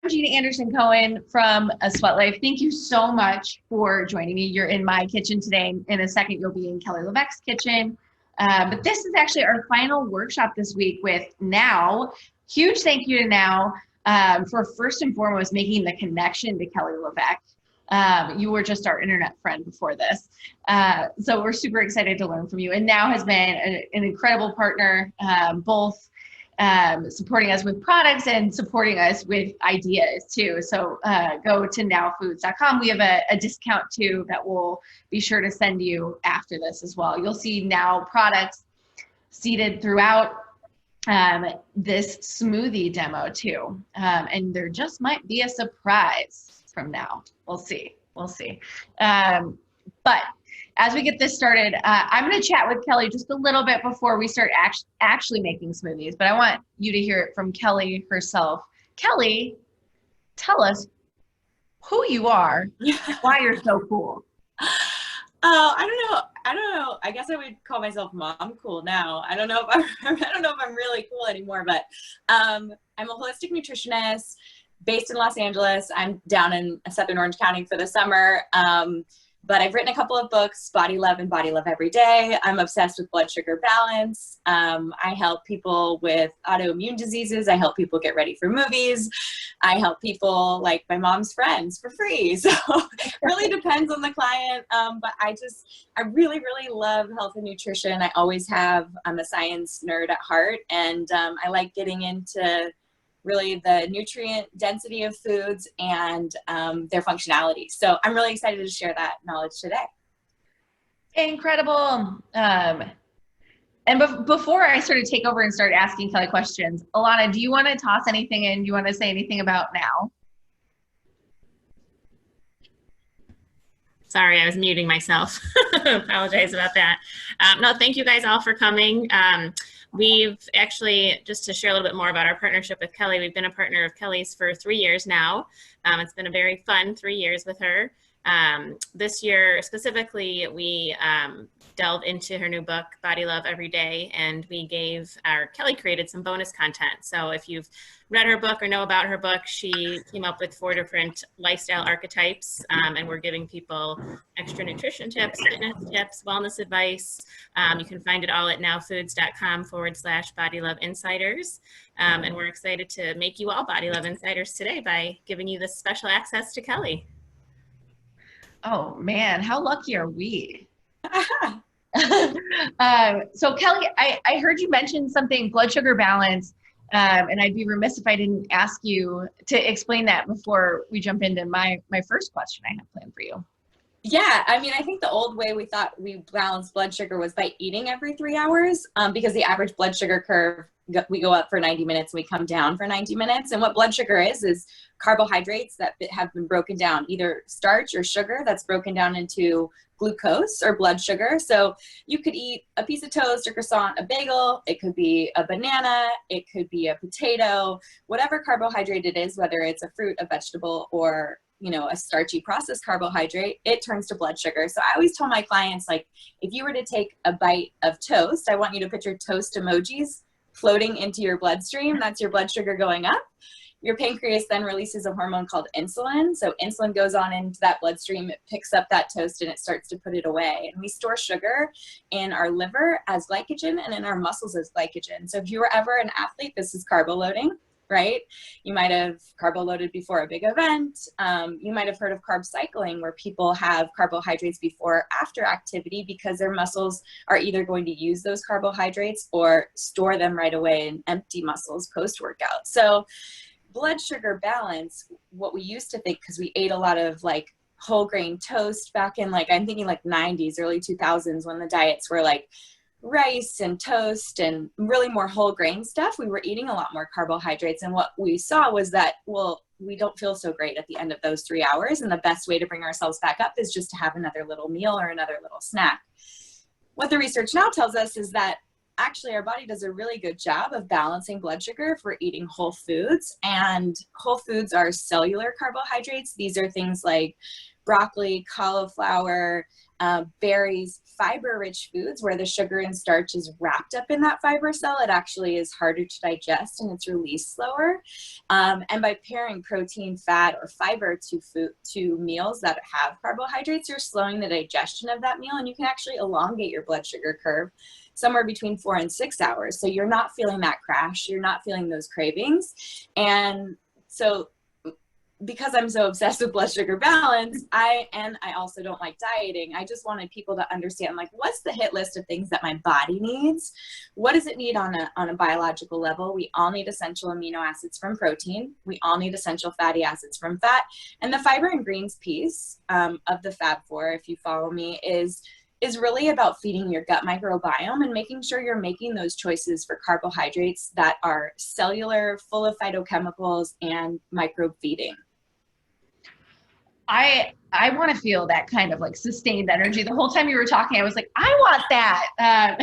Gina Anderson-Cohen from A Sweat Life. Thank you so much for joining me. You're in my kitchen today. In a second, you'll be in Kelly LeVeque's kitchen. But this is actually our final workshop this week with Now. Huge thank you to Now for first and foremost making the connection to Kelly LeVeque. You were just our internet friend before this. So we're super excited to learn from you. And Now has been an incredible partner, both supporting us with products and supporting us with ideas too. So go to nowfoods.com. We have a discount too that we'll be sure to send you after this as well. You'll see Now products seated throughout this smoothie demo too. And there just might be a surprise from Now. We'll see. We'll see. But as we get this started, I'm going to chat with Kelly just a little bit before we start actually making smoothies, but I want you to hear it from Kelly herself. Kelly, tell us who you are and why you're so cool. Oh, I don't know. I guess I would call myself mom cool now. I don't know if I'm really cool anymore, but I'm a holistic nutritionist based in Los Angeles. I'm down in Southern Orange County for the summer. But I've written a couple of books, Body Love and Body Love Every Day. I'm obsessed with blood sugar balance. I help people with autoimmune diseases. I help people get ready for movies. I help people like my mom's friends for free. So it really depends on the client. But I really, really love health and nutrition. I always have. I'm a science nerd at heart. And I like getting into really the nutrient density of foods and their functionality. So I'm really excited to share that knowledge today. Incredible. And before I sort of take over and start asking Kelly questions, Alana, do you want to toss anything in? Do you want to say anything about Now? Sorry, I was muting myself. Apologize about that. No, thank you guys all for coming. We've actually, just to share a little bit more about our partnership with Kelly, we've been a partner of Kelly's for 3 years now. It's been a very fun 3 years with her. This year specifically, we delved into her new book, Body Love Every Day, and Kelly created some bonus content. So if you've read her book or know about her book, she came up with 4 different lifestyle archetypes, and we're giving people extra nutrition tips, fitness tips, wellness advice. You can find it all at nowfoods.com/Body Love Insiders. And we're excited to make you all Body Love Insiders today by giving you this special access to Kelly. Oh man, how lucky are we? So Kelly, I heard you mention something, blood sugar balance, and I'd be remiss if I didn't ask you to explain that before we jump into my first question I have planned for you. Yeah, I mean, I think the old way we thought we balanced blood sugar was by eating every 3 hours, because the average blood sugar curve, we go up for 90 minutes and we come down for 90 minutes. And what blood sugar is carbohydrates that have been broken down, either starch or sugar that's broken down into glucose or blood sugar. So you could eat a piece of toast, a croissant, a bagel, it could be a banana, it could be a potato, whatever carbohydrate it is, whether it's a fruit, a vegetable, or a starchy processed carbohydrate, it turns to blood sugar. So I always tell my clients, like, if you were to take a bite of toast, I want you to picture toast emojis floating into your bloodstream. That's your blood sugar going up. Your pancreas then releases a hormone called insulin. So insulin goes on into that bloodstream, it picks up that toast and it starts to put it away. And we store sugar in our liver as glycogen and in our muscles as glycogen. So if you were ever an athlete, this is carbo loading, right? You might have carbo loaded before a big event. You might have heard of carb cycling, where people have carbohydrates before or after activity because their muscles are either going to use those carbohydrates or store them right away in empty muscles post-workout. So blood sugar balance, what we used to think, because we ate a lot of like whole grain toast back in I'm thinking 90s, early 2000s, when the diets were like rice and toast and really more whole grain stuff, we were eating a lot more carbohydrates. And what we saw was that, we don't feel so great at the end of those 3 hours. And the best way to bring ourselves back up is just to have another little meal or another little snack. What the research now tells us is that actually our body does a really good job of balancing blood sugar if we're eating whole foods. And whole foods are cellular carbohydrates. These are things like broccoli, cauliflower, berries, fiber-rich foods where the sugar and starch is wrapped up in that fiber cell, it actually is harder to digest and it's released slower. And by pairing protein, fat, or fiber to meals that have carbohydrates, you're slowing the digestion of that meal, and you can actually elongate your blood sugar curve somewhere between 4 and 6 hours. So you're not feeling that crash, you're not feeling those cravings. And so because I'm so obsessed with blood sugar balance, I also don't like dieting. I just wanted people to understand, like, what's the hit list of things that my body needs? What does it need on a biological level? We all need essential amino acids from protein. We all need essential fatty acids from fat. And the fiber and greens piece of the FabFour, if you follow me, is really about feeding your gut microbiome and making sure you're making those choices for carbohydrates that are cellular, full of phytochemicals, and microbe feeding. I want to feel that kind of like sustained energy. The whole time you were talking, I was like, I want that.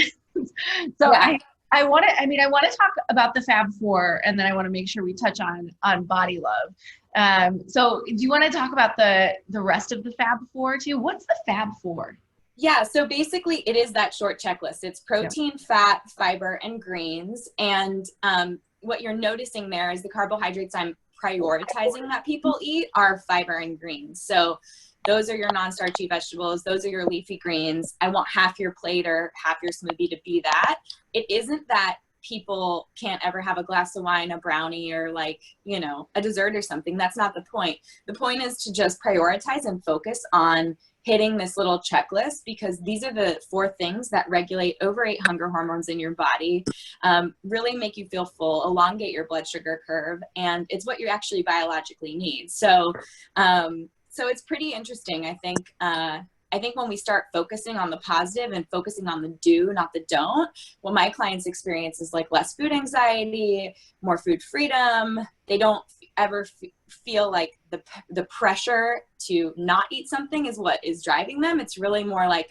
So yeah. I want to talk about the FabFour, and then I want to make sure we touch on body love. So do you want to talk about the rest of the FabFour too? What's the FabFour? Yeah, so basically it is that short checklist. It's protein, fat, fiber, and greens. And what you're noticing there is the carbohydrates I'm prioritizing that people eat are fiber and greens. So those are your non-starchy vegetables. Those are your leafy greens. I want half your plate or half your smoothie to be that. It isn't that people can't ever have a glass of wine, a brownie, or like, you know, a dessert or something. That's not the point. The point is to just prioritize and focus on hitting this little checklist, because these are the 4 things that regulate over 8 hunger hormones in your body, really make you feel full, elongate your blood sugar curve, and it's what you actually biologically need. So, so it's pretty interesting. I think when we start focusing on the positive and focusing on the do, not the don't, what my clients experience is like less food anxiety, more food freedom. They don't ever feel like the pressure to not eat something is what is driving them. It's really more like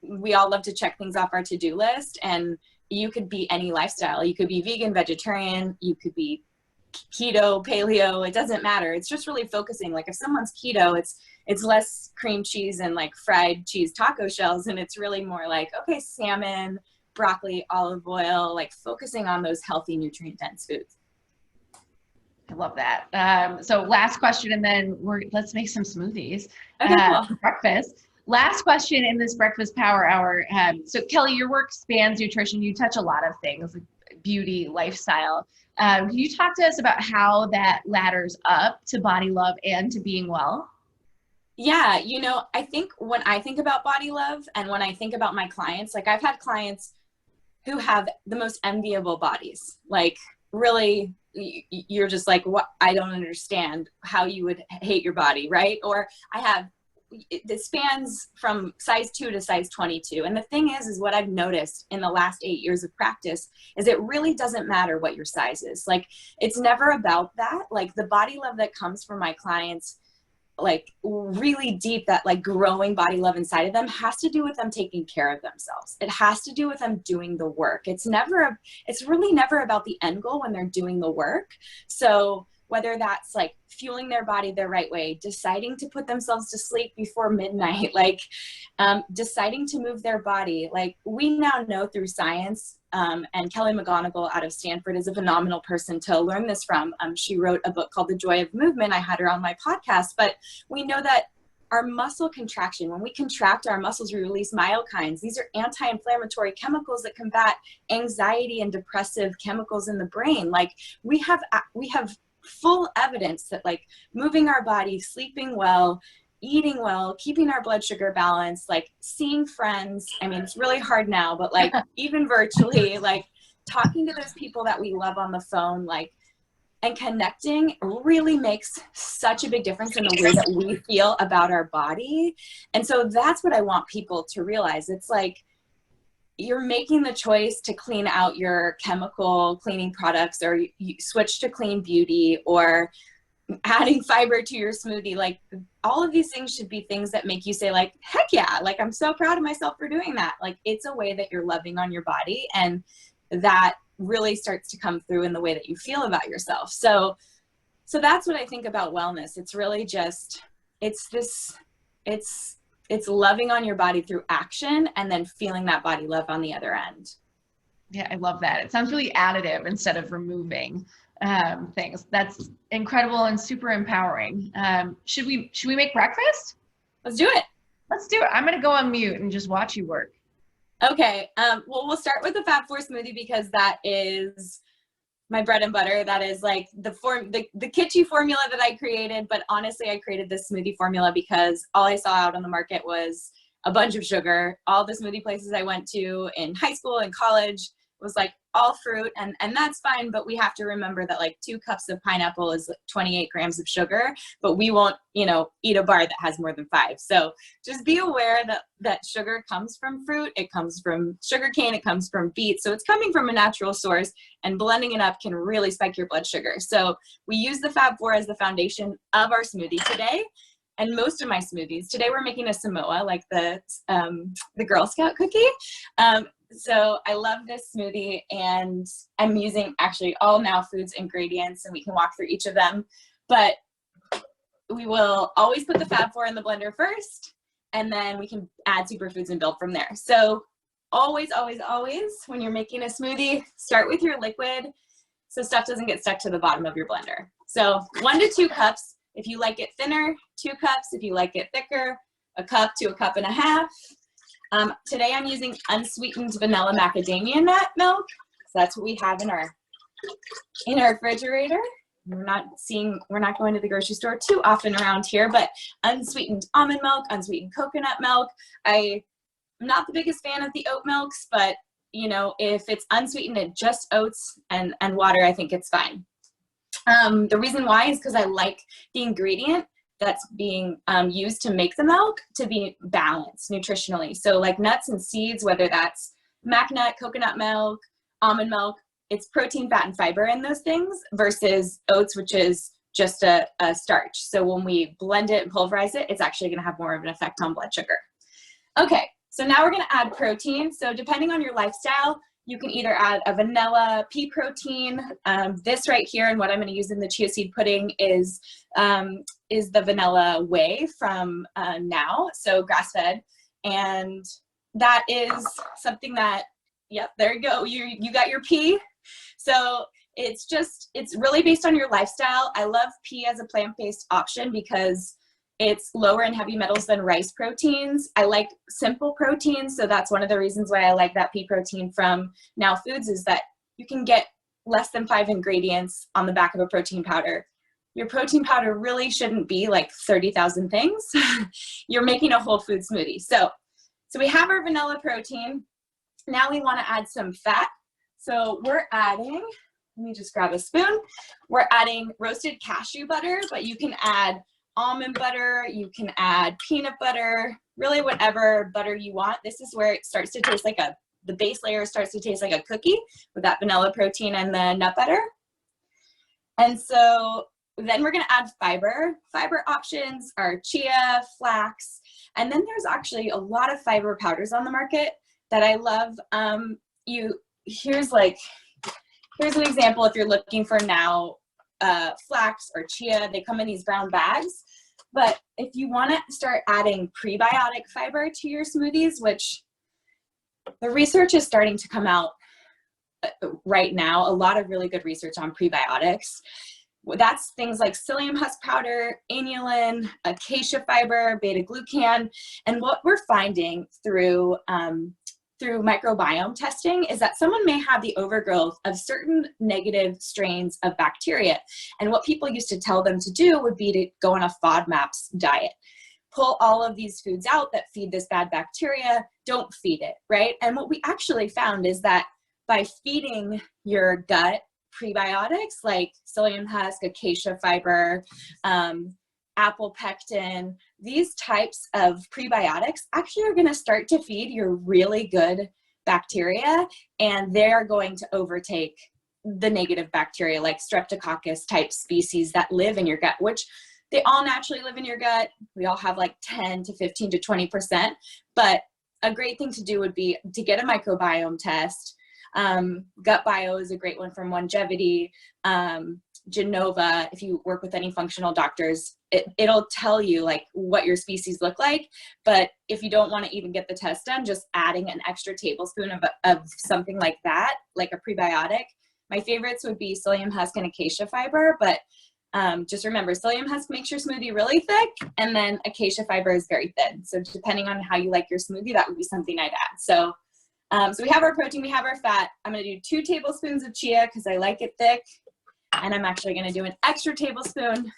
we all love to check things off our to-do list, and you could be any lifestyle. You could be vegan, vegetarian, you could be keto, paleo, it doesn't matter. It's just really focusing. Like if someone's keto, it's less cream cheese and like fried cheese taco shells, and it's really more like, okay, salmon, broccoli, olive oil, like focusing on those healthy, nutrient dense foods. I love that. So last question, and then let's make some smoothies. Okay, cool. Breakfast. Last question in this breakfast power hour. So Kelly, your work spans nutrition. You touch a lot of things like beauty, lifestyle. Can you talk to us about how that ladders up to body love and to being well? Yeah, you know, I think when I think about body love and when I think about my clients, like I've had clients who have the most enviable bodies, like really you're just like, what? I don't understand how you would hate your body, right? Or it spans from size 2 to size 22. And the thing is what I've noticed in the last 8 years of practice is it really doesn't matter what your size is. Like, it's never about that. Like the body love that comes from my clients, like really deep, that like growing body love inside of them has to do with them taking care of themselves. It has to do with them doing the work. It's really never about the end goal when they're doing the work. So whether that's like fueling their body the right way, deciding to put themselves to sleep before midnight, like deciding to move their body. Like we now know through science, and Kelly McGonigal out of Stanford is a phenomenal person to learn this from. She wrote a book called The Joy of Movement. I had her on my podcast, but we know that our muscle contraction, when we contract our muscles, we release myokines. These are anti-inflammatory chemicals that combat anxiety and depressive chemicals in the brain. Like we have full evidence that like moving our body, sleeping well, eating well, keeping our blood sugar balanced, like seeing friends. I mean, it's really hard now, but like even virtually, like talking to those people that we love on the phone, like, and connecting really makes such a big difference in the way that we feel about our body. And so that's what I want people to realize. It's like, you're making the choice to clean out your chemical cleaning products, or you switch to clean beauty, or adding fiber to your smoothie. Like all of these things should be things that make you say like, heck yeah, like I'm so proud of myself for doing that. Like it's a way that you're loving on your body, and that really starts to come through in the way that you feel about yourself. So that's what I think about wellness. It's really just, it's it's loving on your body through action and then feeling that body love on the other end. Yeah, I love that. It sounds really additive instead of removing things. That's incredible and super empowering. Should we make breakfast? Let's do it. Let's do it. I'm going to go on mute and just watch you work. Okay. Well, we'll start with the FabFour smoothie because that is my bread and butter. That is like the kitschy formula that I created. But honestly, I created this smoothie formula because all I saw out on the market was a bunch of sugar. All the smoothie places I went to in high school and college was like all fruit, and that's fine, but we have to remember that like 2 cups of pineapple is 28 grams of sugar, but we won't, eat a bar that has more than 5. So just be aware that sugar comes from fruit, it comes from sugar cane, it comes from beets. So it's coming from a natural source, and blending it up can really spike your blood sugar. So we use the FabFour as the foundation of our smoothie today. And most of my smoothies, today we're making a Samoa, like the Girl Scout cookie. So I love this smoothie, and I'm using actually all Now Foods ingredients, and we can walk through each of them. But we will always put the FabFour in the blender first, and then we can add superfoods and build from there. So always, always, always, when you're making a smoothie, start with your liquid so stuff doesn't get stuck to the bottom of your blender. So 1 to 2 cups. If you like it thinner, 2 cups. If you like it thicker, 1 cup to 1.5 cups. Today I'm using unsweetened vanilla macadamia nut milk. So that's what we have in our refrigerator. We're not going to the grocery store too often around here, but unsweetened almond milk, unsweetened coconut milk. I'm not the biggest fan of the oat milks, but if it's unsweetened and just oats and water, I think it's fine. The reason why is because I like the ingredient that's being used to make the milk to be balanced nutritionally. So like nuts and seeds, whether that's mac nut, coconut milk, almond milk, it's protein, fat, and fiber in those things versus oats, which is just a starch. So when we blend it and pulverize it, it's actually going to have more of an effect on blood sugar. Okay, so now we're going to add protein. So depending on your lifestyle, you can either add a vanilla pea protein. This right here, and what I'm going to use in the chia seed pudding is the vanilla whey from Now, so grass-fed. And that is something that, yep, there you go. You got your pea. So it's really based on your lifestyle. I love pea as a plant-based option because it's lower in heavy metals than rice proteins. I like simple proteins, so that's one of the reasons why I like that pea protein from Now Foods, is that you can get less than 5 ingredients on the back of a protein powder. Your protein powder really shouldn't be like 30,000 things. You're making a whole food smoothie. So we have our vanilla protein. Now we want to add some fat. So we're adding, let me just grab a spoon. We're adding roasted cashew butter, but you can add almond butter, you can add peanut butter, really whatever butter you want. This is where it starts to taste like the base layer starts to taste like a cookie with that vanilla protein and the nut butter. And so then we're going to add fiber. Fiber options are chia, flax, and then there's actually a lot of fiber powders on the market that I love. Here's an example if you're looking for Now flax or chia. They come in these brown bags. But if you want to start adding prebiotic fiber to your smoothies, which the research is starting to come out right now, a lot of really good research on prebiotics. That's things like psyllium husk powder, inulin, acacia fiber, beta-glucan. And what we're finding through microbiome testing is that someone may have the overgrowth of certain negative strains of bacteria. And what people used to tell them to do would be to go on a FODMAPs diet. Pull all of these foods out that feed this bad bacteria, don't feed it, right? And what we actually found is that by feeding your gut prebiotics like psyllium husk, acacia fiber, apple pectin, these types of prebiotics actually are going to start to feed your really good bacteria, and they're going to overtake the negative bacteria like streptococcus type species that live in your gut, which they all naturally live in your gut. We all have like 10 to 15 to 20%, but a great thing to do would be to get a microbiome test. Gut Bio is a great one from Longevity. Genova, if you work with any functional doctors, it'll tell you like what your species look like. But if you don't want to even get the test done, just adding an extra tablespoon of something like that, like a prebiotic. My favorites would be psyllium husk and acacia fiber, but just remember, psyllium husk makes your smoothie really thick, and then acacia fiber is very thin. So depending on how you like your smoothie, that would be something I'd add. So we have our protein, we have our fat. I'm going to do 2 tablespoons of chia because I like it thick. And I'm actually going to do an extra tablespoon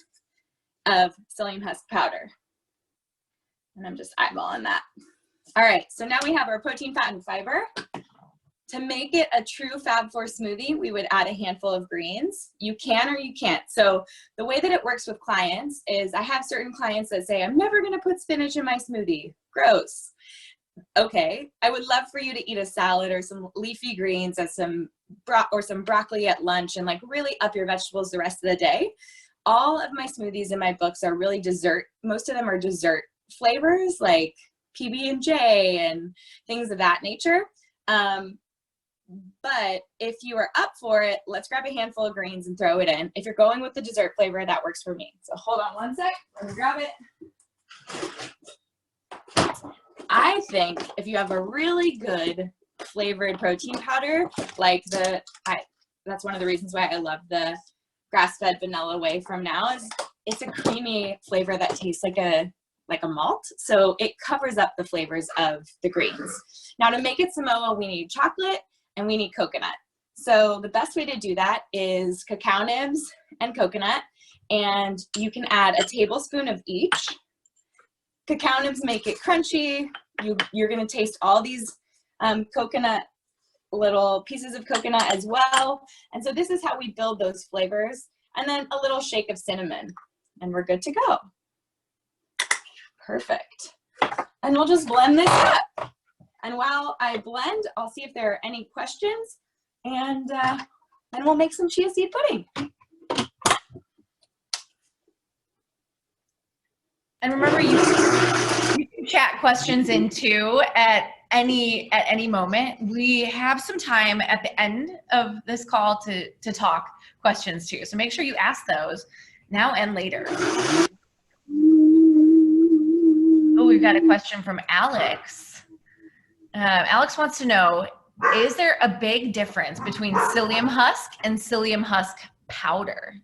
of psyllium husk powder. And I'm just eyeballing that. All right, so now we have our protein, fat, and fiber. To make it a true FabFour smoothie, we would add a handful of greens. You can or you can't. So the way that it works with clients is I have certain clients that say, I'm never going to put spinach in my smoothie. Gross. Okay, I would love for you to eat a salad or some leafy greens and some broccoli at lunch and like really up your vegetables the rest of the day. All of my smoothies in my books are really dessert. Most of them are dessert flavors like PB&J and things of that nature. But if you are up for it, let's grab a handful of greens and throw it in. If you're going with the dessert flavor, that works for me. So hold on one sec, let me grab it. I think if you have a really good flavored protein powder, like that's one of the reasons why I love the grass-fed vanilla whey from Now, is it's a creamy flavor that tastes like a malt. So it covers up the flavors of the greens. Now to make it Samoa, we need chocolate and we need coconut. So the best way to do that is cacao nibs and coconut, and you can add a tablespoon of each. Cacao nibs make it crunchy. You're going to taste all these coconut, little pieces of coconut as well. And so this is how we build those flavors. And then a little shake of cinnamon, and we're good to go. Perfect. And we'll just blend this up. And while I blend, I'll see if there are any questions, and then we'll make some chia seed pudding. And remember, you can chat questions in too at any moment. We have some time at the end of this call to talk questions too. So make sure you ask those now and later. Oh, we've got a question from Alex. Alex wants to know, is there a big difference between psyllium husk and psyllium husk powder?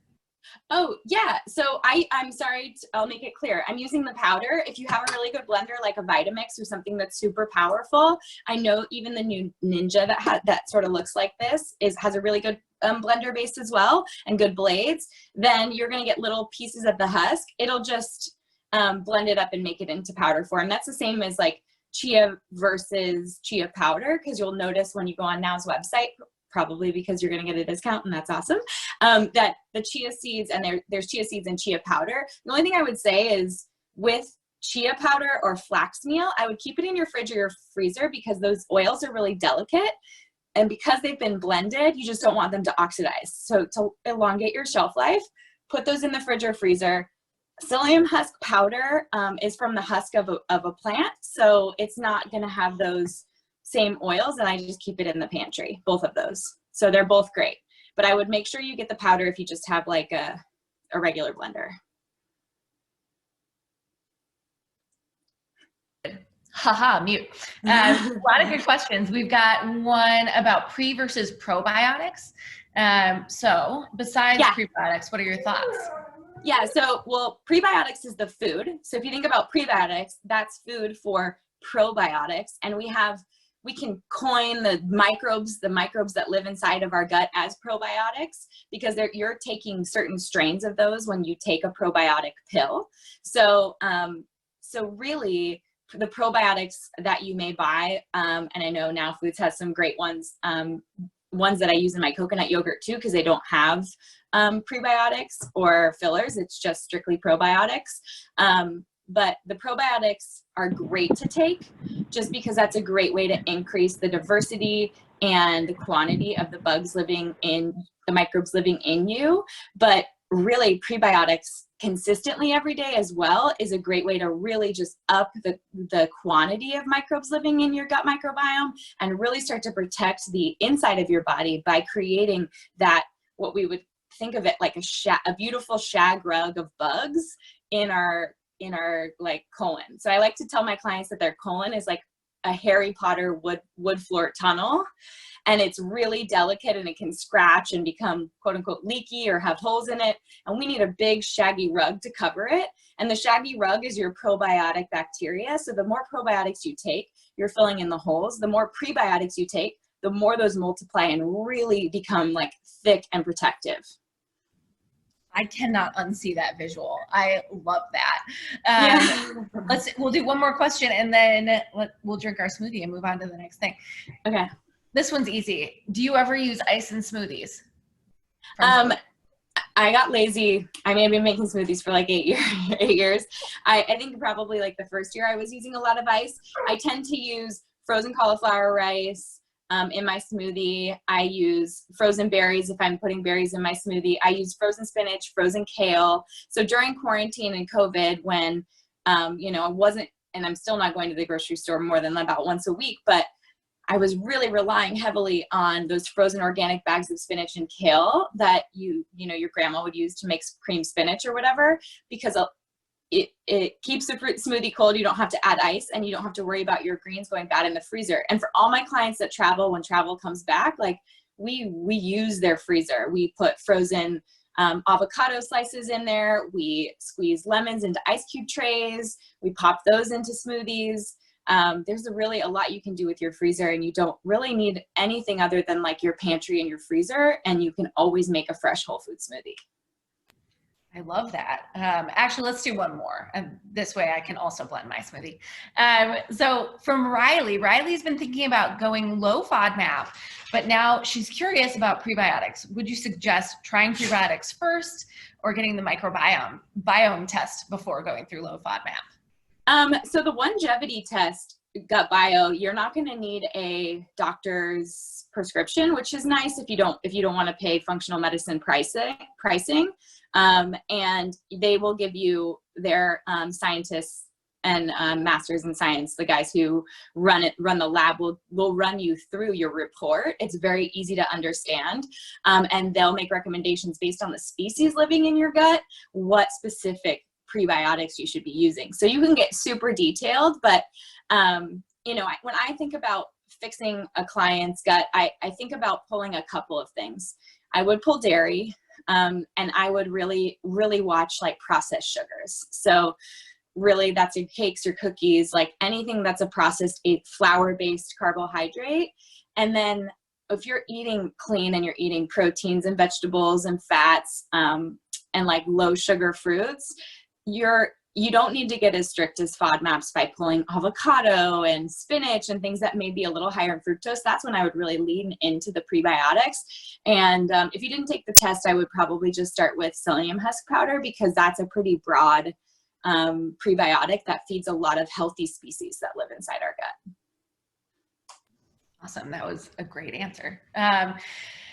Oh, yeah. So I'm sorry, I'll make it clear. I'm using the powder. If you have a really good blender like a Vitamix or something that's super powerful, I know even the new Ninja that sort of looks like this has a really good blender base as well and good blades. Then you're going to get little pieces of the husk. It'll just blend it up and make it into powder form. That's the same as like chia versus chia powder, because you'll notice when you go on Now's website, probably because you're going to get a discount, and that's awesome, that the chia seeds, and there's chia seeds and chia powder. The only thing I would say is with chia powder or flax meal, I would keep it in your fridge or your freezer because those oils are really delicate. And because they've been blended, you just don't want them to oxidize. So to elongate your shelf life, put those in the fridge or freezer. Psyllium husk powder is from the husk of a plant, so it's not going to have those same oils, and I just keep it in the pantry, both of those. So they're both great, but I would make sure you get the powder if you just have like a regular blender. Haha, mute. A lot of good questions. We've got one about pre versus probiotics. So besides prebiotics, what are your thoughts? Yeah, so, well, prebiotics is the food. So if you think about prebiotics, that's food for probiotics. And we can coin the microbes that live inside of our gut as probiotics, because you're taking certain strains of those when you take a probiotic pill. So, so really, the probiotics that you may buy, and I know Now Foods has some great ones, ones that I use in my coconut yogurt too, because they don't have prebiotics or fillers. It's just strictly probiotics. But the probiotics are great to take just because that's a great way to increase the diversity and the quantity of the bugs living in the microbes living in you. But really, prebiotics consistently every day as well is a great way to really just up the quantity of microbes living in your gut microbiome and really start to protect the inside of your body by creating that, what we would think of it like a beautiful shag rug of bugs in our like colon. So I like to tell my clients that their colon is like a Harry Potter wood floor tunnel, and it's really delicate and it can scratch and become quote unquote leaky or have holes in it. And we need a big shaggy rug to cover it. And the shaggy rug is your probiotic bacteria. So the more probiotics you take, you're filling in the holes. The more prebiotics you take, the more those multiply and really become like thick and protective. I cannot unsee that visual. I love that. We'll do one more question and then we'll drink our smoothie and move on to the next thing. Okay. This one's easy. Do you ever use ice in smoothies? I got lazy. I may have been making smoothies for like 8 years. I think probably like the first year I was using a lot of ice. I tend to use frozen cauliflower rice in my smoothie. I use frozen berries if I'm putting berries in my smoothie. I use frozen spinach, frozen kale. So during quarantine and COVID when, I wasn't, and I'm still not going to the grocery store more than about once a week, but I was really relying heavily on those frozen organic bags of spinach and kale that your grandma would use to make cream spinach or whatever, because it keeps the fruit smoothie cold. You don't have to add ice and you don't have to worry about your greens going bad in the freezer. And for all my clients that travel, when travel comes back, like we use their freezer. We put frozen avocado slices in there. We squeeze lemons into ice cube trays. We pop those into smoothies. There's really a lot you can do with your freezer, and you don't really need anything other than like your pantry and your freezer, and you can always make a fresh whole food smoothie. I love that. Actually, let's do one more. This way I can also blend my smoothie. So from Riley's been thinking about going low FODMAP, but now she's curious about prebiotics. Would you suggest trying prebiotics first or getting the biome test before going through low FODMAP? So the longevity test, gut bio, you're not going to need a doctor's prescription, which is nice if you don't want to pay functional medicine pricing. And they will give you their scientists and masters in science, the guys who run the lab will run you through your report. It's very easy to understand, and they'll make recommendations based on the species living in your gut, what specific prebiotics you should be using. So you can get super detailed, but when I think about fixing a client's gut, I think about pulling a couple of things. I would pull dairy, and I would really, really watch like processed sugars. So really that's your cakes, your cookies, like anything that's a processed flour-based carbohydrate. And then if you're eating clean and you're eating proteins and vegetables and fats, and like low sugar fruits, you don't need to get as strict as FODMAPs by pulling avocado and spinach and things that may be a little higher in fructose. That's when I would really lean into the prebiotics. And if you didn't take the test, I would probably just start with Psyllium husk powder, because that's a pretty broad prebiotic that feeds a lot of healthy species that live inside our gut. Awesome. That was a great answer.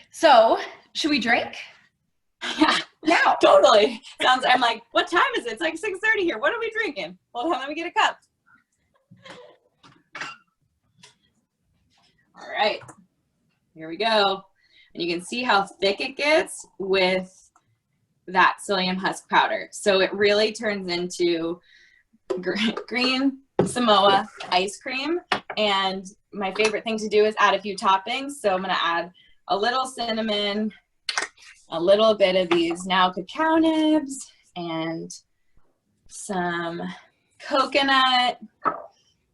So should we drink? Yeah. Now. Totally. I'm like, what time is it? It's like 6:30 here. What are we drinking? Hold on, let me get a cup. All right. Here we go. And you can see how thick it gets with that Psyllium husk powder. So it really turns into green Samoa ice cream. And my favorite thing to do is add a few toppings. So I'm going to add a little cinnamon, a little bit of these now cacao nibs, and some coconut.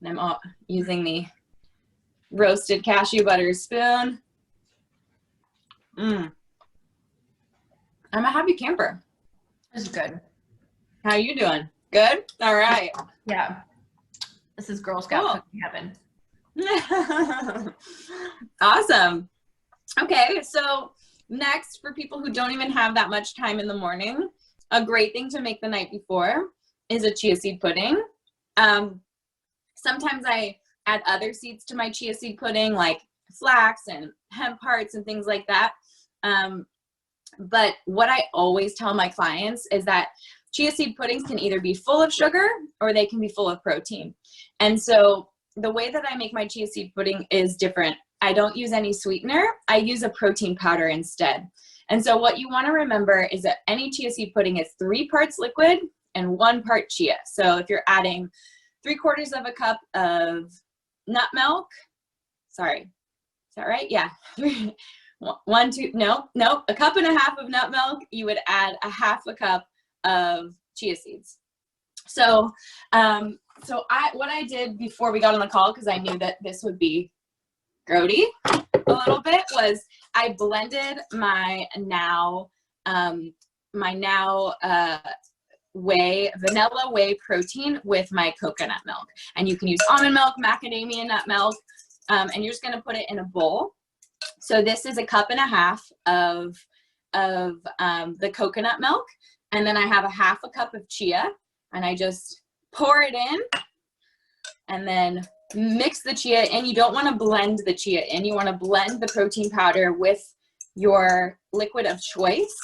And I'm using the roasted cashew butter spoon. I'm a happy camper. This is good. How you doing? Good? All right. Yeah. This is Girl Scout cookie heaven. Awesome. Okay, so next, for people who don't even have that much time in the morning, a great thing to make the night before is a chia seed pudding. Sometimes I add other seeds to my chia seed pudding, like flax and hemp hearts and things like that. But what I always tell my clients is that chia seed puddings can either be full of sugar or they can be full of protein. And so the way that I make my chia seed pudding is different. I don't use any sweetener. I use a protein powder instead. And so what you want to remember is that any chia seed pudding is 3 parts liquid and 1 part chia. So if you're adding 3/4 of a cup of nut milk, sorry, is that right? Yeah. 1, 2, no, 1.5 cups of nut milk, you would add 1/2 cup of chia seeds. So, what I did before we got on the call, because I knew that this would be grody a little bit, was I blended my now vanilla whey protein with my coconut milk. And you can use almond milk, macadamia nut milk, and you're just going to put it in a bowl. So this is 1.5 cups of the coconut milk, and then I have 1/2 cup of chia, and I just pour it in and then mix the chia in. You don't want to blend the chia in. You want to blend the protein powder with your liquid of choice,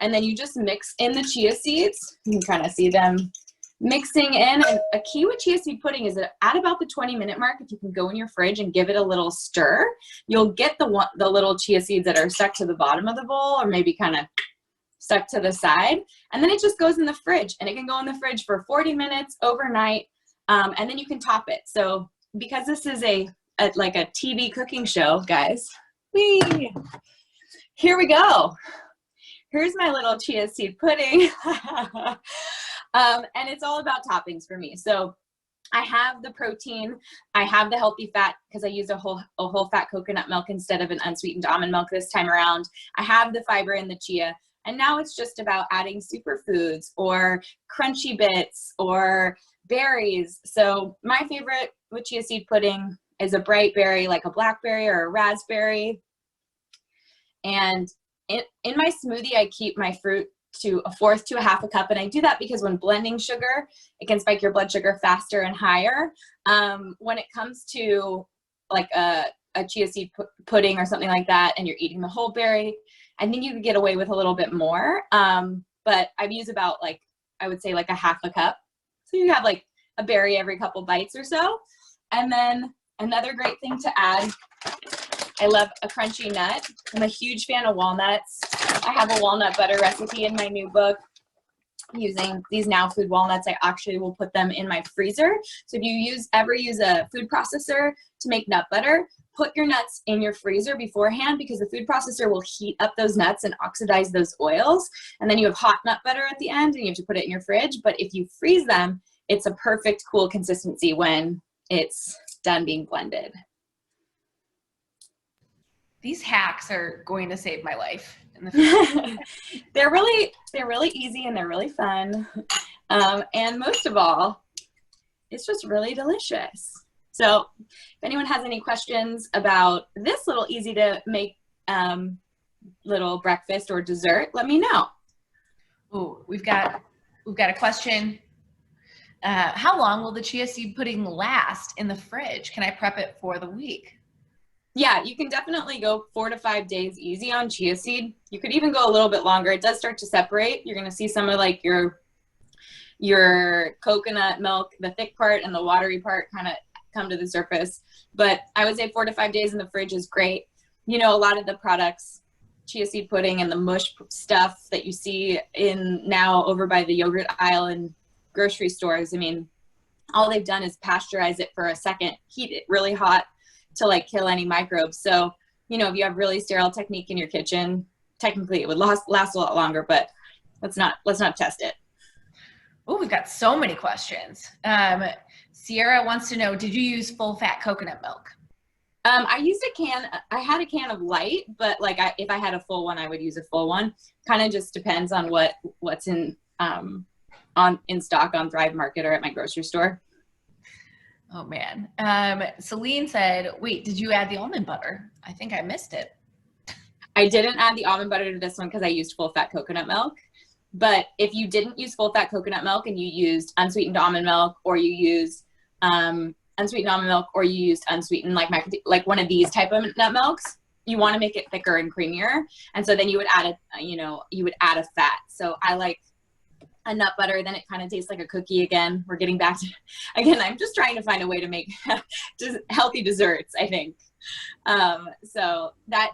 and then you just mix in the chia seeds. You can kind of see them mixing in. And a key with chia seed pudding is that at about the 20-minute mark, if you can go in your fridge and give it a little stir, you'll get the little chia seeds that are stuck to the bottom of the bowl, or maybe kind of stuck to the side. And then it just goes in the fridge, and it can go in the fridge for 40 minutes overnight, and then you can top it. So because this is like a TV cooking show, guys, here we go. Here's my little chia seed pudding. And it's all about toppings for me. So I have the protein, I have the healthy fat because I used a whole fat coconut milk instead of an unsweetened almond milk this time around. I have the fiber in the chia, and now it's just about adding superfoods or crunchy bits or berries. So my favorite with chia seed pudding is a bright berry, like a blackberry or a raspberry. And in my smoothie, I keep my fruit to 1/4 to 1/2 cup. And I do that because when blending sugar, it can spike your blood sugar faster and higher. When it comes to like a chia seed pudding or something like that, and you're eating the whole berry, I think you could get away with a little bit more. But I've used about I would say 1/2 cup. So you have like a berry every couple bites or so. And then another great thing to add, I love a crunchy nut. I'm a huge fan of walnuts. I have a walnut butter recipe in my new book using these Now Food walnuts. I actually will put them in my freezer. So if you ever use a food processor to make nut butter, put your nuts in your freezer beforehand, because the food processor will heat up those nuts and oxidize those oils. And then you have hot nut butter at the end, and you have to put it in your fridge. But if you freeze them, it's a perfect cool consistency when it's done being blended. These hacks are going to save my life in the future. They're really easy, and they're really fun. And most of all, it's just really delicious. So if anyone has any questions about this little easy to make little breakfast or dessert, let me know. Ooh, we've got a question. How long will the chia seed pudding last in the fridge? Can I prep it for the week? Yeah, you can definitely go 4 to 5 days easy on chia seed. You could even go a little bit longer. It does start to separate. You're going to see some of your coconut milk, the thick part and the watery part, kind of come to the surface. But I would say 4 to 5 days in the fridge is great. A lot of the products, chia seed pudding and the mush stuff that you see now over by the yogurt aisle in grocery stores, all they've done is pasteurize it for a second, heat it really hot to kill any microbes. So, if you have really sterile technique in your kitchen, technically it would last a lot longer, but let's not test it. Oh, we've got so many questions. Sierra wants to know, did you use full fat coconut milk? I used I had a can of light, but if I had a full one, I would use a full one. Kind of just depends on what's in stock on Thrive Market or at my grocery store. Oh man. Celine said, wait, did you add the almond butter? I think I missed it. I didn't add the almond butter to this one because I used full fat coconut milk. But if you didn't use full fat coconut milk and you used unsweetened almond milk, or you used unsweetened almond milk, or you used unsweetened like one of these type of nut milks, you want to make it thicker and creamier. And so then you would add a fat. So I like a nut butter, then it kind of tastes like a cookie again. We're getting back to, again, I'm just trying to find a way to make just healthy desserts, I think. So that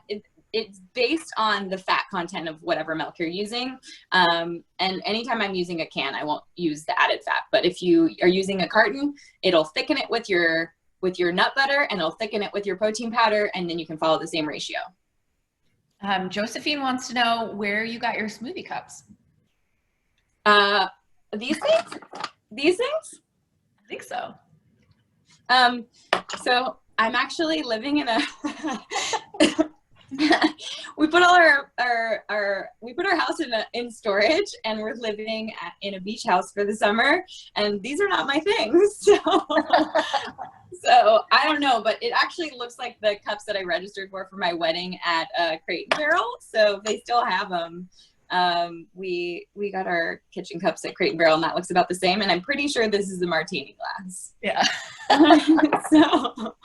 it's based on the fat content of whatever milk you're using. And anytime I'm using a can, I won't use the added fat. But if you are using a carton, it'll thicken it with your nut butter, and it'll thicken it with your protein powder, and then you can follow the same ratio. Josephine wants to know where you got your smoothie cups. These things? These things? I think so. So I'm actually living in a we put all we put our house in storage, and we're living in a beach house for the summer, and these are not my things. So I don't know, but it actually looks like the cups that I registered for my wedding at Crate and Barrel. So they still have them. We got our kitchen cups at Crate and Barrel, and that looks about the same. And I'm pretty sure this is a martini glass. Yeah. So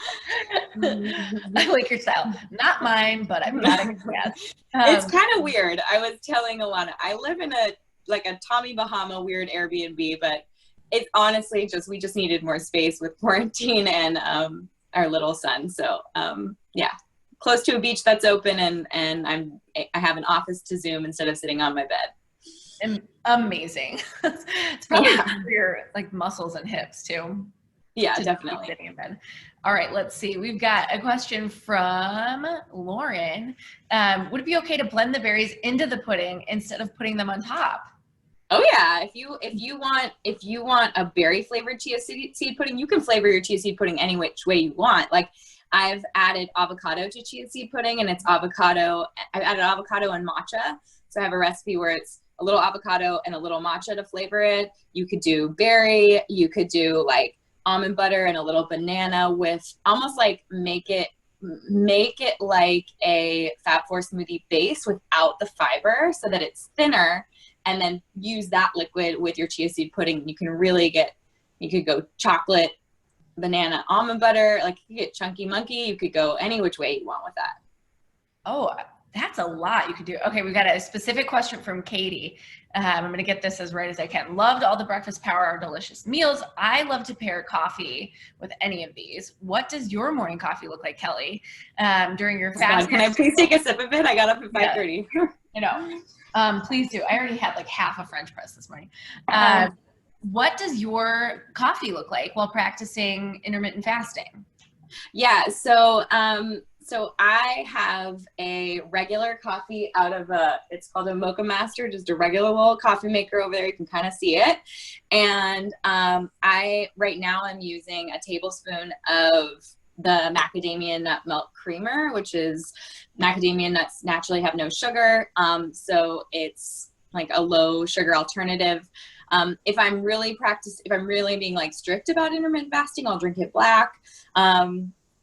I like your style. Not mine, but I'm not a guess. It's kind of weird. I was telling Alana, I live in a Tommy Bahama weird Airbnb, but it's honestly we just needed more space with quarantine and our little son. So yeah, close to a beach that's open, and I have an office to Zoom instead of sitting on my bed. Amazing. It's probably for your muscles and hips too. Yeah, definitely. Sitting in bed. All right, let's see. We've got a question from Lauren. Would it be okay to blend the berries into the pudding instead of putting them on top? Oh yeah, if you want a berry flavored chia seed pudding, you can flavor your chia seed pudding any which way you want. Like, I've added avocado to chia seed pudding, and it's avocado. I've added avocado and matcha. So I have a recipe where it's a little avocado and a little matcha to flavor it. You could do berry. You could do almond butter and a little banana with almost make it like a FabFour smoothie base without the fiber, so that it's thinner, and then use that liquid with your chia seed pudding. You can really you could go chocolate, banana, almond butter, you could get chunky monkey. You could go any which way you want with that. Oh, that's a lot you could do. Okay, we got a specific question from Katie. I'm going to get this as right as I can. Loved all the breakfast power hour delicious meals. I love to pair coffee with any of these. What does your morning coffee look like, Kelly? During your fast? Can I please take a sip of it? I got up at 5:30. Please do. I already had half a French press this morning. What does your coffee look like while practicing intermittent fasting? Yeah, so I have a regular coffee out of it's called a Mocha Master, just a regular little coffee maker over there. You can kind of see it. And right now I'm using a tablespoon of the macadamia nut milk creamer, which is macadamia nuts naturally have no sugar. So it's a low sugar alternative. If I'm really being strict about intermittent fasting, I'll drink it black.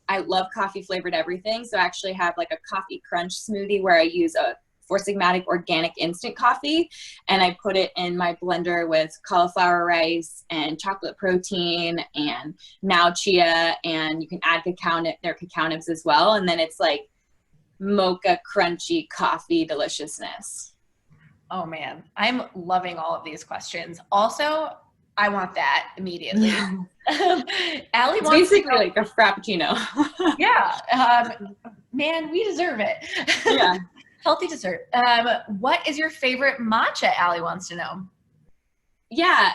I love coffee flavored everything. So I actually have a coffee crunch smoothie where I use a Four Sigmatic organic instant coffee, and I put it in my blender with cauliflower rice and chocolate protein and now chia, and you can add cacao nibs as well. And then it's mocha crunchy coffee deliciousness. Oh man, I'm loving all of these questions. Also, I want that immediately. Allie wants basically a frappuccino. Yeah, man, we deserve it. Yeah, healthy dessert. What is your favorite matcha? Allie wants to know. Yeah,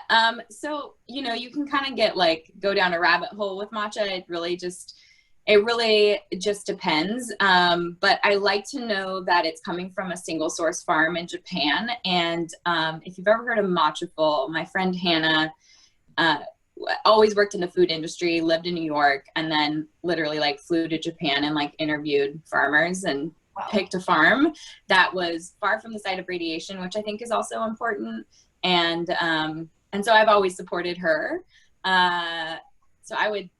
so you can kind of get go down a rabbit hole with matcha. It really just depends. But I like to know that it's coming from a single source farm in Japan. And if you've ever heard of Matchaful, my friend Hannah always worked in the food industry, lived in New York, and then literally flew to Japan and interviewed farmers and picked a farm that was far from the site of radiation, which I think is also important. And so I've always supported her. So I would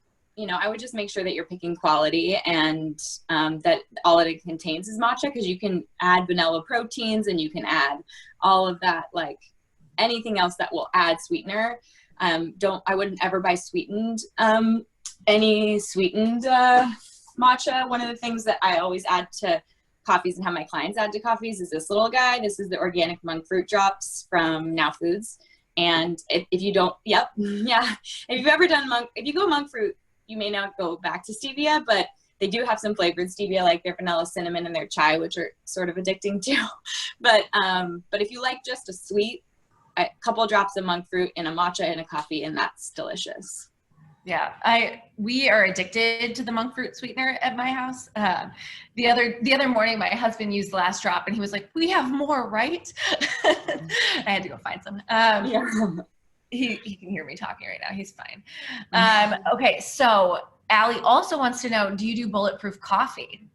just make sure that you're picking quality, and that all it contains is matcha, because you can add vanilla proteins and you can add all of that, anything else that will add sweetener. I wouldn't ever buy any sweetened matcha. One of the things that I always add to coffees and have my clients add to coffees is this little guy. This is the organic monk fruit drops from Now Foods. And if you don't, if you've ever done if you go monk fruit, you may not go back to stevia, but They do have some flavored stevia, like their vanilla cinnamon and their chai, which are sort of addicting too. But if you like just a sweet, a couple drops of monk fruit in a matcha in a coffee, and that's delicious. Yeah, we are addicted to the monk fruit sweetener at my house. The other morning, my husband used the last drop, and he was like, "We have more, right?" I had to go find some. Yeah. He can hear me talking right now. He's fine. Okay, so Allie also wants to know, do you do bulletproof coffee?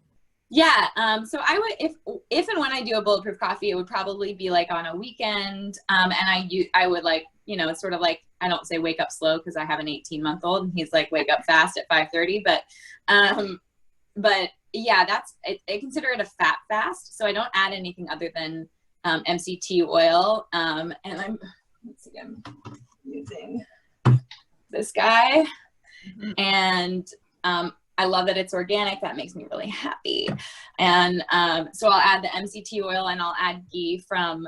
Yeah. So I would, if and when I do a bulletproof coffee, it would probably be like on a weekend. And I would like, you know, it's sort of like, I don't say wake up slow because I have an 18-month-old and he's like, wake up fast at 5:30. But yeah, I consider it a fat fast. So I don't add anything other than MCT oil. And let's see, I'm using this guy. And I love that it's organic. That makes me really happy. And so I'll add the MCT oil and I'll add ghee from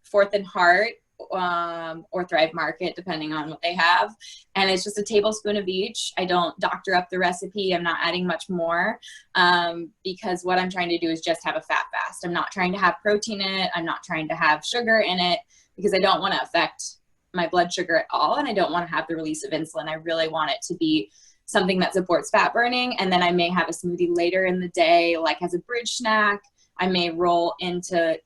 Fourth and Heart or Thrive Market, depending on what they have. And it's just a tablespoon of each. I don't doctor up the recipe. I'm not adding much more because what I'm trying to do is just have a fat fast. I'm not trying to have protein in it. I'm not trying to have sugar in it because I don't want to affect my blood sugar at all. And I don't want to have the release of insulin. I really want it to be something that supports fat burning. And then I may have a smoothie later in the day, like as a bridge snack. I may roll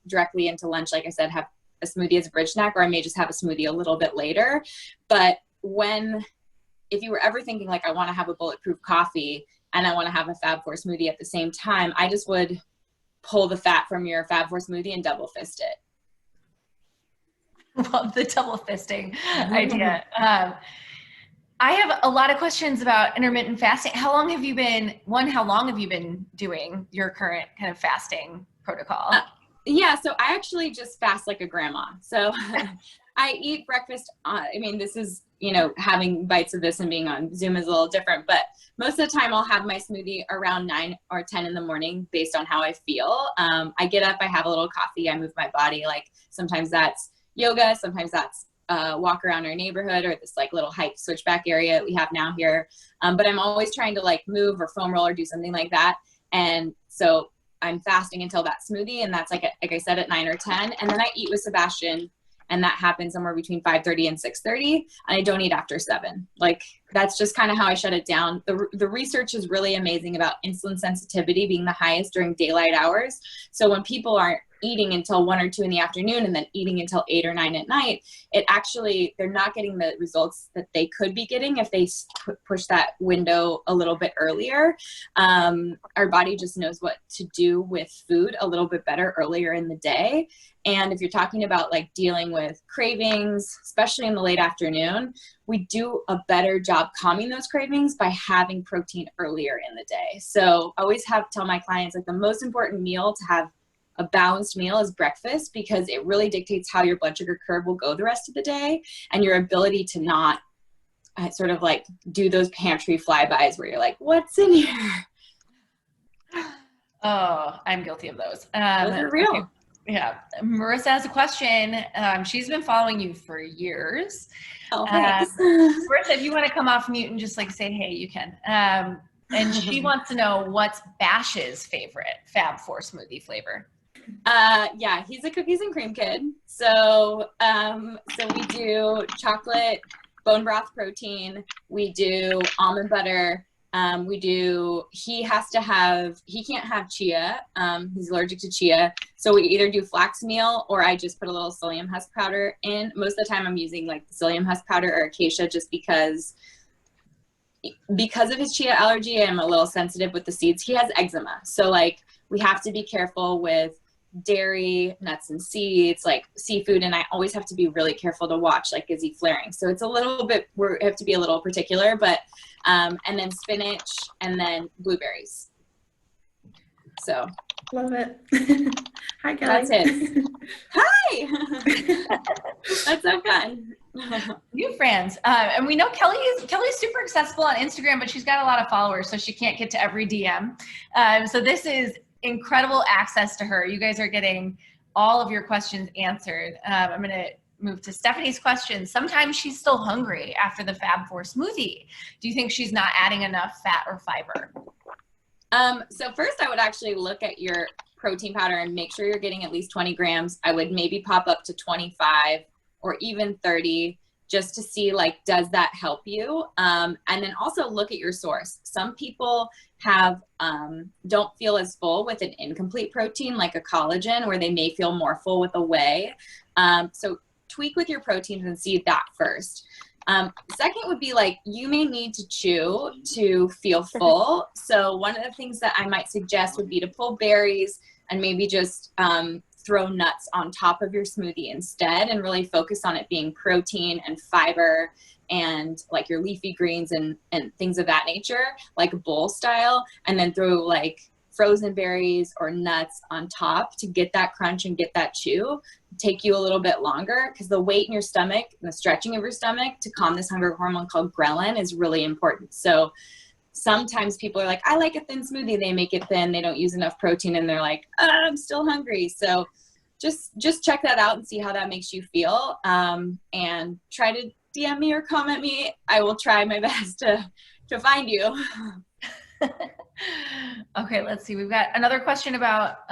directly into lunch. Like I said, have a smoothie as a bridge snack, or I may just have a smoothie a little bit later. But if you were ever thinking like, I want to have a bulletproof coffee and I want to have a FabFour smoothie at the same time, I just would pull the fat from your FabFour smoothie and double fist it. Well, the double fisting idea. I have a lot of questions about intermittent fasting. How long have you been doing your current kind of fasting protocol? Yeah, so I actually just fast like a grandma. So I eat breakfast. This is, having bites of this and being on Zoom is a little different, but most of the time I'll have my smoothie around 9 or 10 in the morning based on how I feel. I get up, I have a little coffee, I move my body. Like sometimes that's yoga, sometimes that's walk around our neighborhood or this like little hike switchback area that we have now here. But I'm always trying to like move or foam roll or do something like that. And so I'm fasting until that smoothie. And that's like I said, at 9 or 10. And then I eat with Sebastian. And that happens somewhere between 5:30 and 6:30. And I don't eat after 7. Like that's just kind of how I shut it down. The research is really amazing about insulin sensitivity being the highest during daylight hours. So when people aren't eating until 1 or 2 in the afternoon and then eating until 8 or 9 at night, they're not getting the results that they could be getting if they push that window a little bit earlier. Our body just knows what to do with food a little bit better earlier in the day. And if you're talking about like dealing with cravings, especially in the late afternoon, we do a better job calming those cravings by having protein earlier in the day. So I always tell my clients like the most important meal to have a balanced meal is breakfast, because it really dictates how your blood sugar curve will go the rest of the day and your ability to not sort of like do those pantry flybys where you're like, what's in here? Oh, I'm guilty of those. Those are real. Okay. Yeah. Marissa has a question. She's been following you for years. Oh, thanks. Marissa, if you want to come off mute and just like say, hey, you can. And she wants to know what's Bash's favorite FabFour smoothie flavor. Yeah, he's a cookies and cream kid. So we do chocolate bone broth protein. We do almond butter. He can't have chia. He's allergic to chia. So we either do flax meal or I just put a little psyllium husk powder in. Most of the time I'm using like the psyllium husk powder or acacia just because of his chia allergy. I'm a little sensitive with the seeds. He has eczema. So like we have to be careful with dairy, nuts and seeds, like seafood. And I always have to be really careful to watch, like, is he flaring? So it's a little bit, we have to be a little particular, but, and then spinach and then blueberries. So. Love it. Hi, Kelly. That's it. Hi. That's so fun. New friends. And we know Kelly's super accessible on Instagram, but she's got a lot of followers, so she can't get to every DM. So this is incredible access to her. You guys are getting all of your questions answered. I'm going to move to Stephanie's question. Sometimes she's still hungry after the FabFour smoothie. Do you think she's not adding enough fat or fiber? So first I would actually look at your protein powder and make sure you're getting at least 20 grams. I would maybe pop up to 25 or even 30 just to see, like, does that help you? And then also look at your source. Some people have, don't feel as full with an incomplete protein, like a collagen, where they may feel more full with a whey. So tweak with your proteins and see that first. Second would be, like, you may need to chew to feel full. So one of the things that I might suggest would be to pull berries and maybe just throw nuts on top of your smoothie instead, and really focus on it being protein and fiber and like your leafy greens and things of that nature, like bowl style, and then throw like frozen berries or nuts on top to get that crunch and get that chew. Take you a little bit longer, because the weight in your stomach and the stretching of your stomach to calm this hunger hormone called ghrelin is really important. So sometimes people are like, I like a thin smoothie. They make it thin. They don't use enough protein, and they're like, I'm still hungry. So just check that out and see how that makes you feel. And try to DM me or comment me. I will try my best to find you. Okay, let's see. We've got another question about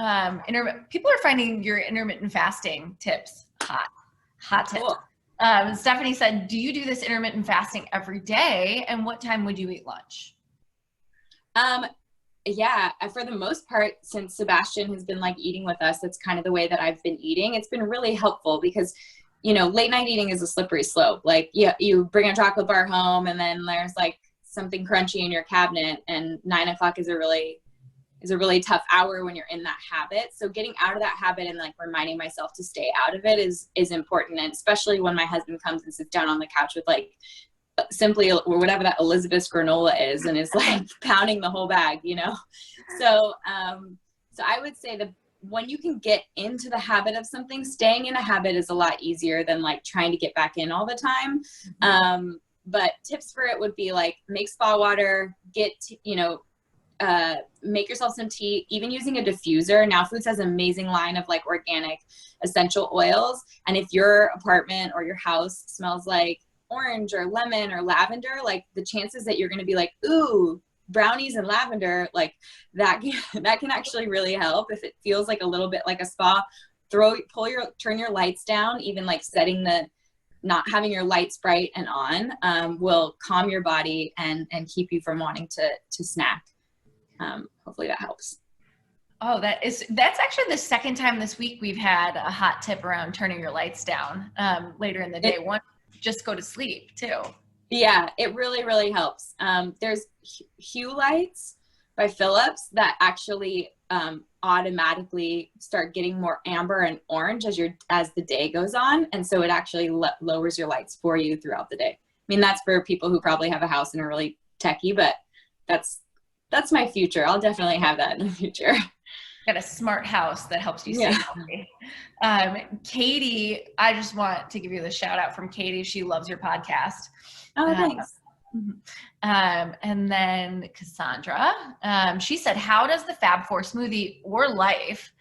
people are finding your intermittent fasting tips hot tips. Cool. Stephanie said, do you do this intermittent fasting every day? And what time would you eat lunch? Yeah, for the most part, since Sebastian has been like eating with us, that's kind of the way that I've been eating. It's been really helpful because, you know, late night eating is a slippery slope. Like, yeah, you bring a chocolate bar home and then there's like something crunchy in your cabinet, and 9 o'clock is a really tough hour when you're in that habit. So getting out of that habit and like reminding myself to stay out of it is important. And especially when my husband comes and sits down on the couch with like Simply or whatever that Elizabeth's granola is, and is like pounding the whole bag, you know? So I would say that when you can get into the habit of something, staying in a habit is a lot easier than like trying to get back in all the time. But tips for it would be like, make spa water, make yourself some tea, even using a diffuser. Now Foods has an amazing line of like organic essential oils. And if your apartment or your house smells like orange or lemon or lavender, like the chances that you're going to be like, ooh, brownies and lavender, like that can actually really help. If it feels like a little bit like a spa, turn your lights down. Even like not having your lights bright and on will calm your body and keep you from wanting to snack. Hopefully that helps. Oh, that's actually the second time this week we've had a hot tip around turning your lights down later in the day. One, just go to sleep too. Yeah, it really, really helps. There's hue lights by Philips that actually automatically start getting more amber and orange as the day goes on. And so it actually lowers your lights for you throughout the day. I mean, that's for people who probably have a house and are really techie, but that's my future. I'll definitely have that in the future. Got a smart house that helps you stay healthy. Katie, I just want to give you the shout out from Katie. She loves your podcast. Oh, thanks. And then Cassandra, she said, how does the FabFour smoothie or life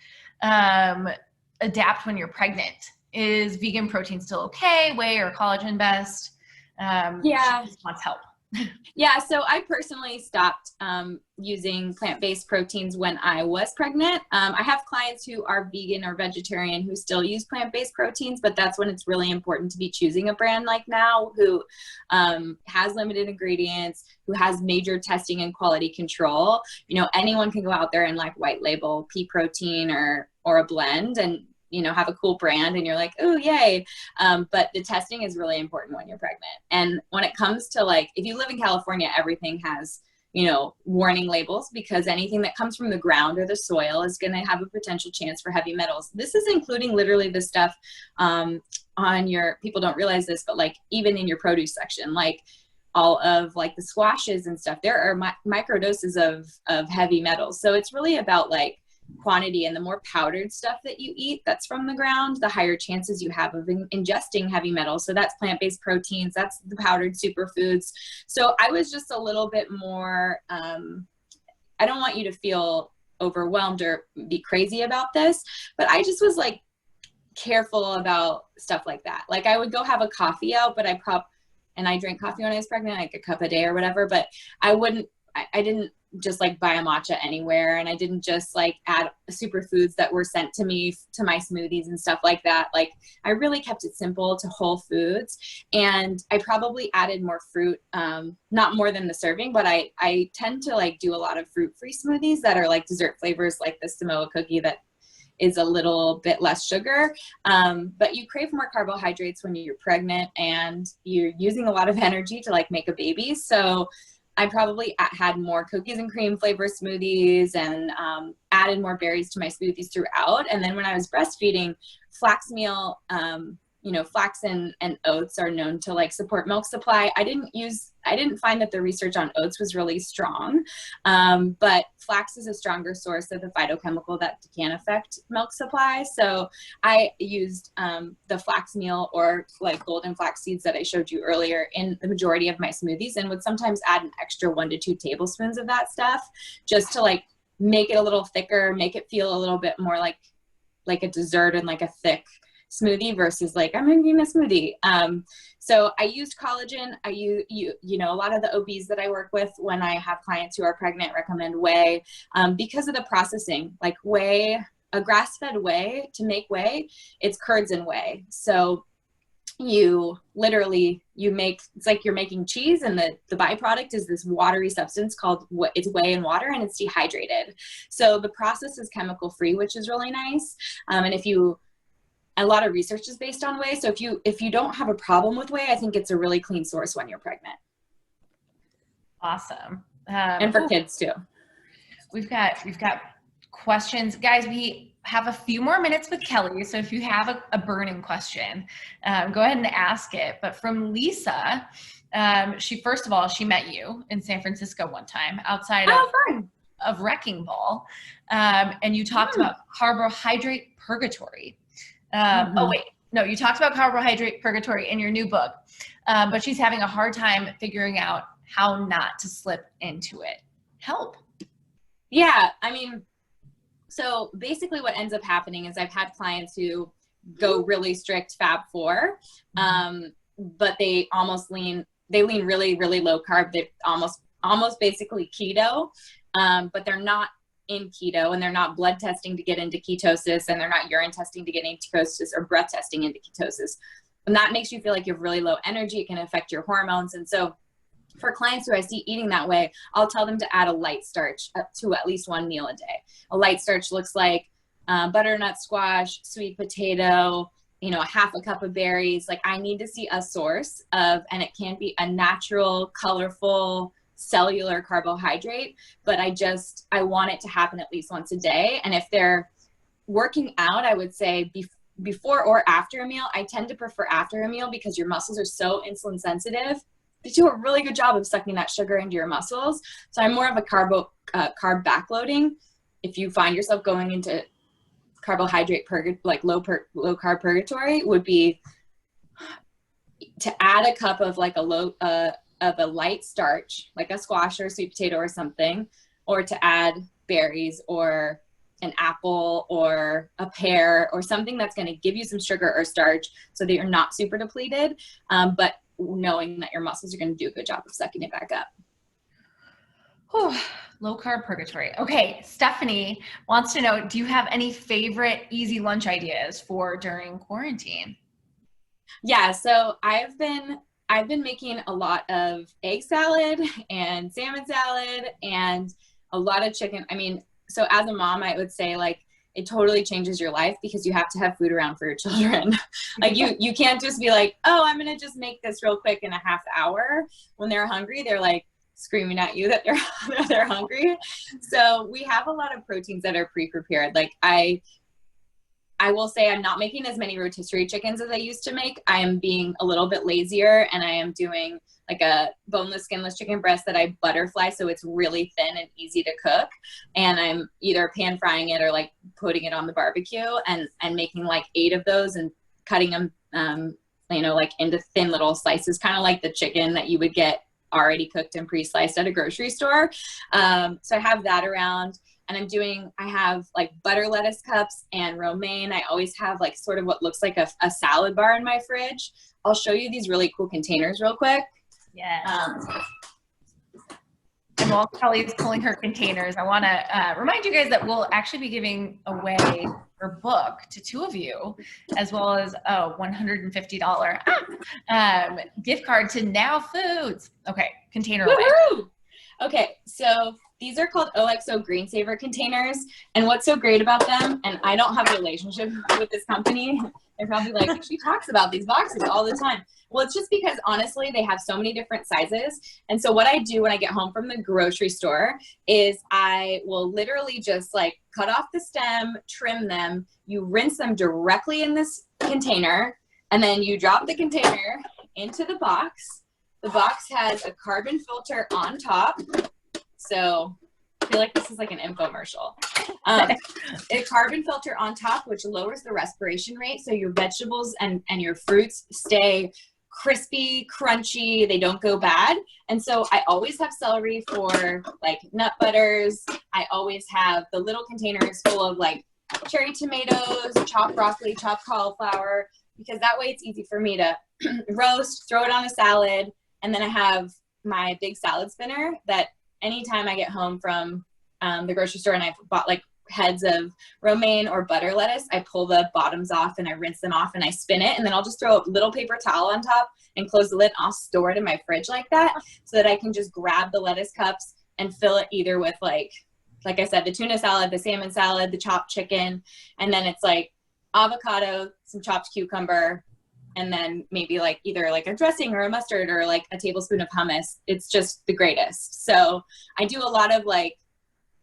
adapt when you're pregnant? Is vegan protein still okay? Whey or collagen best? She just wants help. Yeah, so I personally stopped using plant-based proteins when I was pregnant. I have clients who are vegan or vegetarian who still use plant-based proteins, but that's when it's really important to be choosing a brand like Now, who has limited ingredients, who has major testing and quality control. You know, anyone can go out there and like white label pea protein or a blend and, you know, have a cool brand and you're like, oh, yay. But the testing is really important when you're pregnant. And when it comes to like, if you live in California, everything has, you know, warning labels, because anything that comes from the ground or the soil is going to have a potential chance for heavy metals. This is including literally the stuff on your, people don't realize this, but like even in your produce section, like all of like the squashes and stuff, there are micro doses of heavy metals. So it's really about like quantity, and the more powdered stuff that you eat that's from the ground, the higher chances you have of ingesting heavy metals. So that's plant-based proteins, that's the powdered superfoods. So I was just a little bit more, I don't want you to feel overwhelmed or be crazy about this, but I just was like careful about stuff like that. Like I would go have a coffee out, but I drank coffee when I was pregnant, like a cup a day or whatever, but I didn't just like buy a matcha anywhere. And I didn't just like add superfoods that were sent to me to my smoothies and stuff like that. Like I really kept it simple to whole foods. And I probably added more fruit, not more than the serving, but I tend to like do a lot of fruit-free smoothies that are like dessert flavors, like the Samoa cookie that is a little bit less sugar. But you crave more carbohydrates when you're pregnant and you're using a lot of energy to like make a baby. So I probably had more cookies and cream flavor smoothies and added more berries to my smoothies throughout. And then when I was breastfeeding, flax meal, you know, flax and oats are known to like support milk supply. I didn't find that the research on oats was really strong, but flax is a stronger source of the phytochemical that can affect milk supply. So I used the flax meal or like golden flax seeds that I showed you earlier in the majority of my smoothies, and would sometimes add an extra 1 to 2 tablespoons of that stuff just to like make it a little thicker, make it feel a little bit more like a dessert and like a thick smoothie versus like I'm making a smoothie. So I used collagen. I use, you know, a lot of the OBs that I work with when I have clients who are pregnant recommend whey because of the processing. Like whey, a grass-fed whey, to make whey, it's curds and whey. So you literally, it's like you're making cheese, and the byproduct is this watery substance called it's whey and water, and it's dehydrated. So the process is chemical free, which is really nice. And a lot of research is based on whey. So if you don't have a problem with whey, I think it's a really clean source when you're pregnant. Awesome. And for kids too. We've got questions. Guys, we have a few more minutes with Kelly. So if you have a burning question, go ahead and ask it. But from Lisa, first of all, she met you in San Francisco one time outside of Wrecking Ball. And you talked about Carbohydrate Purgatory. Oh wait, no, you talked about Carbohydrate Purgatory in your new book, but she's having a hard time figuring out how not to slip into it. Help. Yeah, I mean, so basically what ends up happening is I've had clients who go really strict FabFour, but they lean really, really low carb. They're almost basically keto, but they're not in keto, and they're not blood testing to get into ketosis, and they're not urine testing to get into ketosis or breath testing into ketosis. And that makes you feel like you have really low energy. It can affect your hormones. And so for clients who I see eating that way, I'll tell them to add a light starch to at least 1 meal a day. A light starch looks like butternut squash, sweet potato, you know, a half a cup of berries. Like I need to see a source of, and it can be a natural, colorful, cellular carbohydrate, but I want it to happen at least once a day. And if they're working out, I would say before or after a meal. I tend to prefer after a meal because your muscles are so insulin sensitive. They do a really good job of sucking that sugar into your muscles. So I'm more of a carb backloading. If you find yourself going into carbohydrate low carb purgatory, would be to add a cup of like of a light starch, like a squash or a sweet potato or something, or to add berries or an apple or a pear or something that's going to give you some sugar or starch so that you're not super depleted, but knowing that your muscles are going to do a good job of sucking it back up. Whew, low carb purgatory. Okay, Stephanie wants to know, do you have any favorite easy lunch ideas for during quarantine? Yeah, so I've been making a lot of egg salad and salmon salad and a lot of chicken. I mean, so as a mom, I would say like it totally changes your life because you have to have food around for your children. Like you can't just be like, oh, I'm going to just make this real quick in a half hour. When they're hungry, they're like screaming at you that they're hungry. So we have a lot of proteins that are pre-prepared. Like I will say I'm not making as many rotisserie chickens as I used to make. I am being a little bit lazier, and I am doing like a boneless, skinless chicken breast that I butterfly so it's really thin and easy to cook. And I'm either pan frying it or like putting it on the barbecue and making like 8 of those and cutting them, you know, like into thin little slices, kind of like the chicken that you would get already cooked and pre-sliced at a grocery store. So I have that around. And I have like butter lettuce cups and romaine. I always have like sort of what looks like a salad bar in my fridge. I'll show you these really cool containers real quick. Yeah. And while Kelly's pulling her containers, I want to remind you guys that we'll actually be giving away her book to 2 of you, as well as a $150 gift card to Now Foods. Okay, container away. Woohoo! Okay, so these are called OXO Green Saver containers. And what's so great about them, and I don't have a relationship with this company, they're probably like, she talks about these boxes all the time. Well, it's just because honestly, they have so many different sizes. And so what I do when I get home from the grocery store is I will literally just like cut off the stem, trim them, you rinse them directly in this container, and then you drop the container into the box. The box has a carbon filter on top. So I feel like this is like an infomercial. A carbon filter on top, which lowers the respiration rate. So your vegetables and your fruits stay crispy, crunchy, they don't go bad. And so I always have celery for like nut butters. I always have the little containers full of like cherry tomatoes, chopped broccoli, chopped cauliflower, because that way it's easy for me to roast, throw it on a salad. And then I have my big salad spinner that anytime I get home from the grocery store and I've bought like heads of romaine or butter lettuce, I pull the bottoms off and I rinse them off and I spin it, and then I'll just throw a little paper towel on top and close the lid, and I'll store it in my fridge like that so that I can just grab the lettuce cups and fill it either with like I said, the tuna salad, the salmon salad, the chopped chicken, and then it's like avocado, some chopped cucumber, and then maybe like either like a dressing or a mustard or like a tablespoon of hummus. It's just the greatest. So I do a lot of like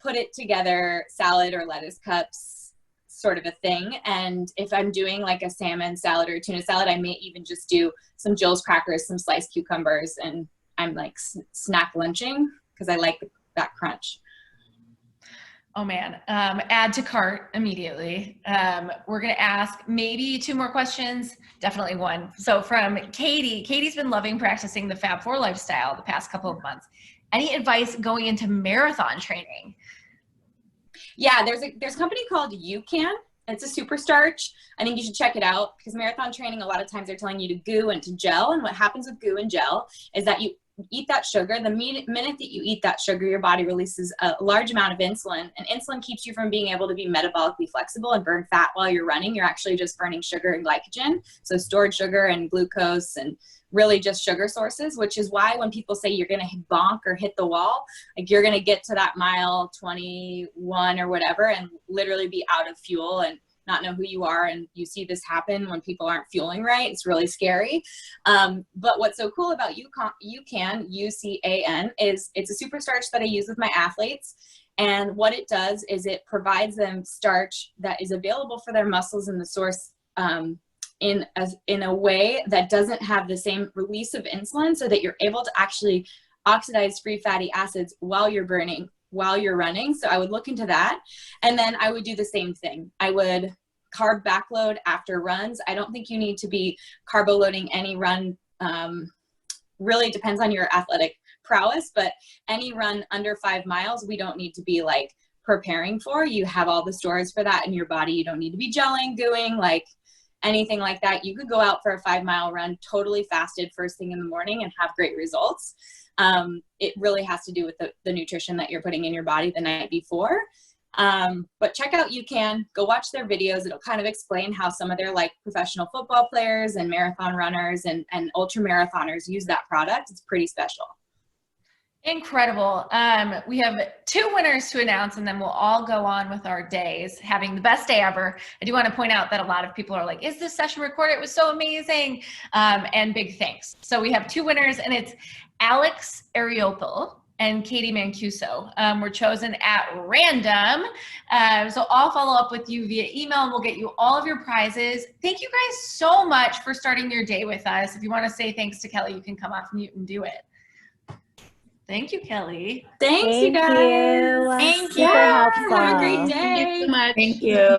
put it together salad or lettuce cups sort of a thing. And if I'm doing like a salmon salad or a tuna salad, I may even just do some Jill's crackers, some sliced cucumbers, and I'm like snack lunching because I like that crunch. Oh man, add to cart immediately. We're gonna ask maybe 2 more questions, definitely 1. So from Katie, Katie's been loving practicing the FabFour lifestyle the past couple of months. Any advice going into marathon training? Yeah, there's a company called You Can. It's a super starch. I think you should check it out because marathon training, a lot of times they're telling you to goo and to gel. And what happens with goo and gel is that you eat that sugar. The minute that you eat that sugar, your body releases a large amount of insulin, and insulin keeps you from being able to be metabolically flexible and burn fat while you're running. You're actually just burning sugar and glycogen. So stored sugar and glucose and really just sugar sources, which is why when people say you're going to bonk or hit the wall, like you're going to get to that mile 21 or whatever and literally be out of fuel and not know who you are. And you see this happen when people aren't fueling right. It's really scary. But what's so cool about UCAN, UCAN, is it's a super starch that I use with my athletes. And what it does is it provides them starch that is available for their muscles and the source in a way that doesn't have the same release of insulin, so that you're able to actually oxidize free fatty acids while you're running. So I would look into that. And then I would do the same thing. I would carb backload after runs. I don't think you need to be carbo loading any run. Really depends on your athletic prowess, but any run under 5 miles, we don't need to be like preparing for. You have all the stores for that in your body. You don't need to be gelling, gooing, like anything like that. You could go out for a 5-mile run totally fasted first thing in the morning and have great results. It really has to do with the nutrition that you're putting in your body the night before. But check out UCAN, go watch their videos. It'll kind of explain how some of their like professional football players and marathon runners and ultra marathoners use that product. It's pretty special. Incredible. We have 2 winners to announce, and then we'll all go on with our days, having the best day ever. I do want to point out that a lot of people are like, is this session recorded? It was so amazing. And big thanks. So we have 2 winners, and it's Alex Ariopel and Katie Mancuso. Were chosen at random. So I'll follow up with you via email, and we'll get you all of your prizes. Thank you guys so much for starting your day with us. If you want to say thanks to Kelly, you can come off mute and do it. Thank you, Kelly. Thanks, you guys. Thank you. Thank you. Have a great day. Thank you so much. Thank you.